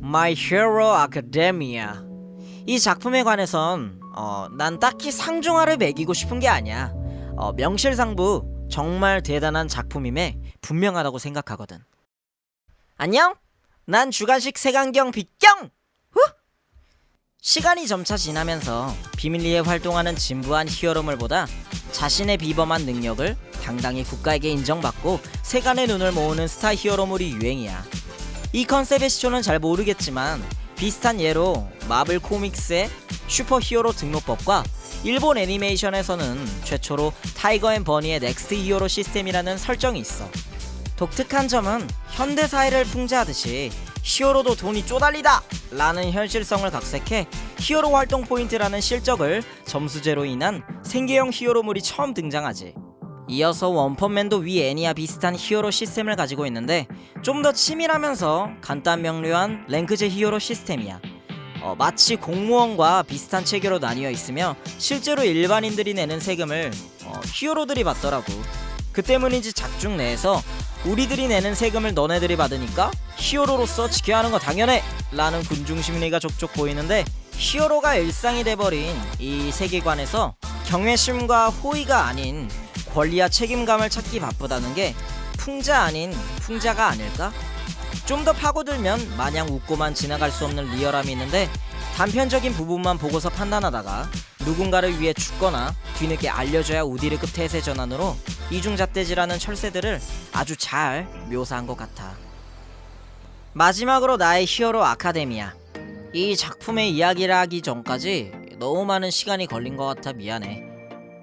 My Hero Academia. 이 작품에 관해선 난 딱히 상중하를 매기고 싶은 게 아니야. 명실상부 정말 대단한 작품임에 분명하다고 생각하거든. 안녕? 난 주간식 색안경 빛경! 후! 시간이 점차 지나면서 비밀리에 활동하는 진부한 히어로물보다 자신의 비범한 능력을 당당히 국가에게 인정받고 세간의 눈을 모으는 스타 히어로물이 유행이야. 이 컨셉의 시초는 잘 모르겠지만 비슷한 예로 마블 코믹스의 슈퍼히어로 등록법과 일본 애니메이션에서는 최초로 타이거 앤 버니의 넥스트 히어로 시스템이라는 설정이 있어. 독특한 점은 현대사회를 풍자하듯이 히어로도 돈이 쪼달리다! 라는 현실성을 각색해 히어로 활동 포인트라는 실적을 점수제로 인한 생계형 히어로물이 처음 등장하지. 이어서 원펀맨도 위 애니와 비슷한 히어로 시스템을 가지고 있는데 좀 더 치밀하면서 간단 명료한 랭크제 히어로 시스템이야. 마치 공무원과 비슷한 체계로 나뉘어 있으며 실제로 일반인들이 내는 세금을 히어로들이 받더라고. 그 때문인지 작중 내에서 우리들이 내는 세금을 너네들이 받으니까 히어로로서 지켜야 하는 거 당연해! 라는 군중 심리가 족족 보이는데, 히어로가 일상이 돼버린 이 세계관에서 경외심과 호의가 아닌 권리와 책임감을 찾기 바쁘다는 게 풍자 아닌 풍자가 아닐까? 좀 더 파고들면 마냥 웃고만 지나갈 수 없는 리얼함이 있는데, 단편적인 부분만 보고서 판단하다가 누군가를 위해 죽거나 뒤늦게 알려줘야 우디르급 태세 전환으로 이중잣대질하는 철새들을 아주 잘 묘사한 것 같아. 마지막으로 나의 히어로 아카데미아. 이 작품의 이야기를 하기 전까지 너무 많은 시간이 걸린 것 같아 미안해.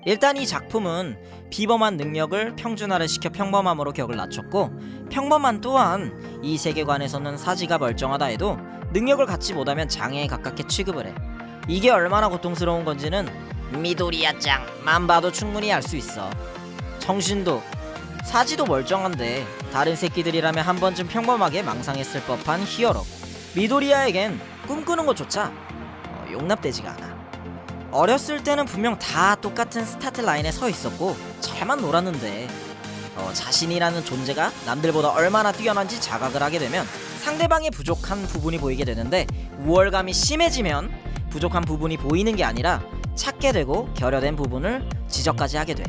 일단 이 작품은 비범한 능력을 평준화를 시켜 평범함으로 격을 낮췄고, 평범한 또한 이 세계관에서는 사지가 멀쩡하다 해도 능력을 갖지 못하면 장애에 가깝게 취급을 해. 이게 얼마나 고통스러운 건지는 미도리야 짱만 봐도 충분히 알 수 있어. 정신도 사지도 멀쩡한데 다른 새끼들이라면 한 번쯤 평범하게 망상했을 법한 히어로 미도리야에겐 꿈꾸는 것조차 용납되지가 않아. 어렸을 때는 분명 다 똑같은 스타트 라인에 서 있었고 잘만 놀았는데 자신이라는 존재가 남들보다 얼마나 뛰어난지 자각을 하게 되면 상대방의 부족한 부분이 보이게 되는데, 우월감이 심해지면 부족한 부분이 보이는 게 아니라 찾게 되고 결여된 부분을 지적까지 하게 돼.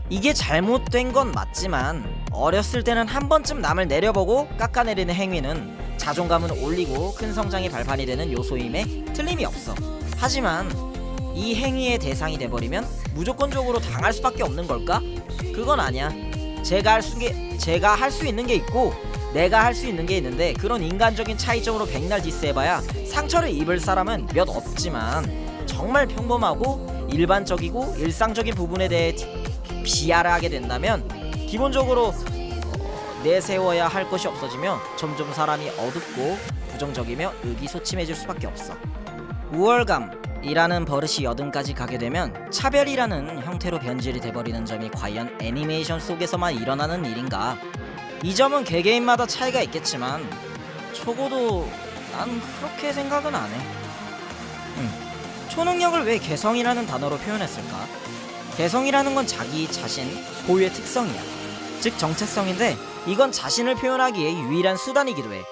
이게 잘못된 건 맞지만 어렸을 때는 한 번쯤 남을 내려보고 깎아내리는 행위는 자존감을 올리고 큰 성장의 발판이 되는 요소임에 틀림이 없어. 하지만 이 행위의 대상이 돼버리면 무조건적으로 당할 수밖에 없는 걸까? 그건 아니야. 제가 할 수 있는 게 있고 내가 할 수 있는 게 있는데, 그런 인간적인 차이점으로 백날 디스해봐야 상처를 입을 사람은 몇 없지만 정말 평범하고 일반적이고 일상적인 부분에 대해 비하를 하게 된다면 기본적으로 내세워야 할 것이 없어지며 점점 사람이 어둡고 부정적이며 의기소침해질 수밖에 없어. 우월감이라는 버릇이 여든까지 가게 되면 차별이라는 형태로 변질이 돼버리는 점이 과연 애니메이션 속에서만 일어나는 일인가? 이 점은 개개인마다 차이가 있겠지만 적어도 난 그렇게 생각은 안 해. 초능력을 왜 개성이라는 단어로 표현했을까? 개성이라는 건 자기 자신 고유의 특성이야. 즉 정체성인데, 이건 자신을 표현하기에 유일한 수단이기도 해.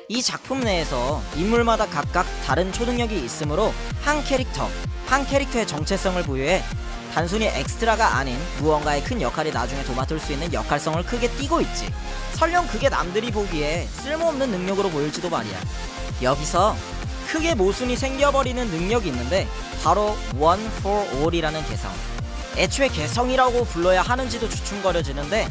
이 작품 내에서 인물마다 각각 다른 초능력이 있으므로 한 캐릭터의 정체성을 부여해 단순히 엑스트라가 아닌 무언가의 큰 역할이 나중에 도맡을 수 있는 역할성을 크게 띠고 있지. 설령 그게 남들이 보기에 쓸모없는 능력으로 보일지도 말이야. 여기서 크게 모순이 생겨버리는 능력이 있는데, 바로 One for All이라는 개성. 애초에 개성이라고 불러야 하는지도 주춤거려지는데,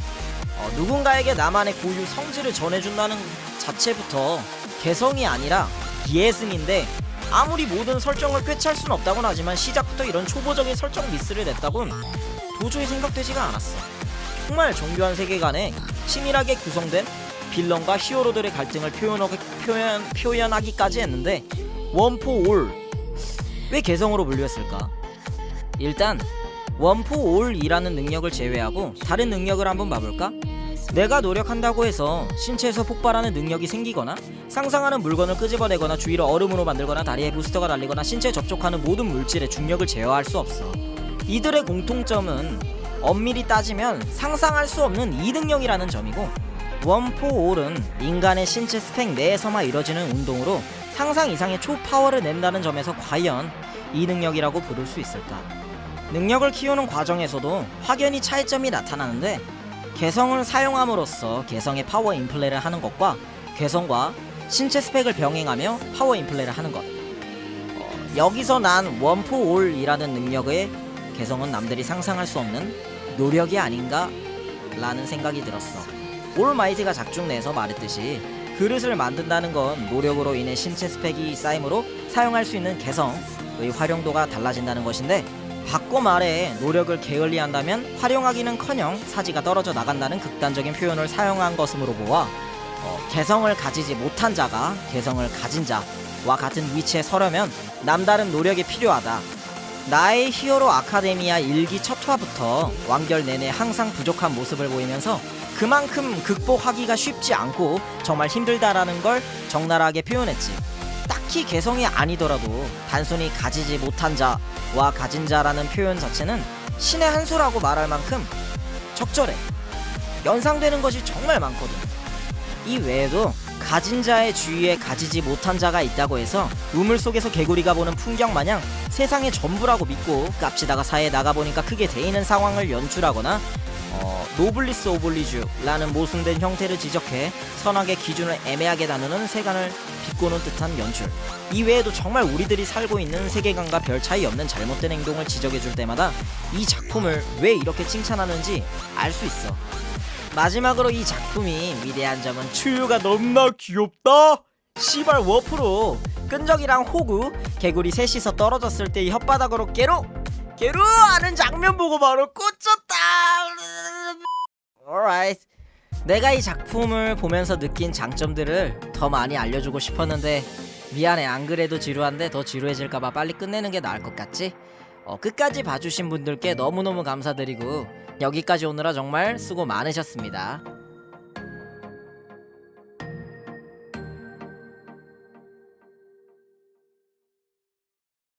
누군가에게 나만의 고유 성질을 전해준다는 자체부터 개성이 아니라 예승인데, 아무리 모든 설정을 꿰찰 순 없다곤 하지만 시작부터 이런 초보적인 설정 미스를 냈다곤 도저히 생각되지가 않았어. 정말 정교한 세계관에 치밀하게 구성된 빌런과 히어로들의 갈등을 표현하기까지 했는데, 원포올 왜 개성으로 분류했을까? 일단 원포올이라는 능력을 제외하고 다른 능력을 한번 봐볼까? 내가 노력한다고 해서 신체에서 폭발하는 능력이 생기거나, 상상하는 물건을 끄집어내거나 주위를 얼음으로 만들거나 다리에 부스터가 달리거나 신체에 접촉하는 모든 물질의 중력을 제어할 수 없어. 이들의 공통점은 엄밀히 따지면 상상할 수 없는 이능력이라는 점이고, 원포올은 인간의 신체 스펙 내에서만 이뤄지는 운동으로 상상 이상의 초파워를 낸다는 점에서 과연 이 능력이라고 부를 수 있을까? 능력을 키우는 과정에서도 확연히 차이점이 나타나는데, 개성을 사용함으로써 개성의 파워 인플레를 하는 것과 개성과 신체 스펙을 병행하며 파워 인플레를 하는 것. 여기서 난 원포올이라는 능력의 개성은 남들이 상상할 수 없는 노력이 아닌가 라는 생각이 들었어. 올마이트가 작중내에서 말했듯이 그릇을 만든다는 건 노력으로 인해 신체 스펙이 쌓이므로 사용할 수 있는 개성의 활용도가 달라진다는 것인데, 바꿔 말해 노력을 게을리한다면 활용하기는커녕 사지가 떨어져 나간다는 극단적인 표현을 사용한 것으로 보아 개성을 가지지 못한 자가 개성을 가진 자와 같은 위치에 서려면 남다른 노력이 필요하다. 나의 히어로 아카데미아 1기 첫 화부터 완결 내내 항상 부족한 모습을 보이면서 그만큼 극복하기가 쉽지 않고 정말 힘들다라는 걸 적나라하게 표현했지. 딱히 개성이 아니더라도 단순히 가지지 못한 자와 가진 자라는 표현 자체는 신의 한 수라고 말할 만큼 적절해. 연상되는 것이 정말 많거든. 이 외에도 가진 자의 주위에 가지지 못한 자가 있다고 해서 우물 속에서 개구리가 보는 풍경 마냥 세상의 전부라고 믿고 깝치다가 사회에 나가보니까 크게 데이는 상황을 연출하거나 노블리스 오블리주라는 모순된 형태를 지적해 선악의 기준을 애매하게 나누는 세간을 비꼬는 듯한 연출. 이 외에도 정말 우리들이 살고 있는 세계관과 별 차이 없는 잘못된 행동을 지적해줄 때마다 이 작품을 왜 이렇게 칭찬하는지 알 수 있어. 마지막으로 이 작품이 위대한 점은 추유가 너무나 귀엽다. 시발 워프로 끈적이랑 호구 개구리 셋이서 떨어졌을 때 혓바닥으로 깨로 하는 장면 보고 바로 꽂혔다. alright. 내가 이 작품을 보면서 느낀 장점들을 더 많이 알려주고 싶었는데 미안해. 안 그래도 지루한데 더 지루해질까봐 빨리 끝내는 게 나을 것 같지? 끝까지 봐주신 분들께 너무너무 감사드리고 여기까지 오느라 정말 수고 많으셨습니다.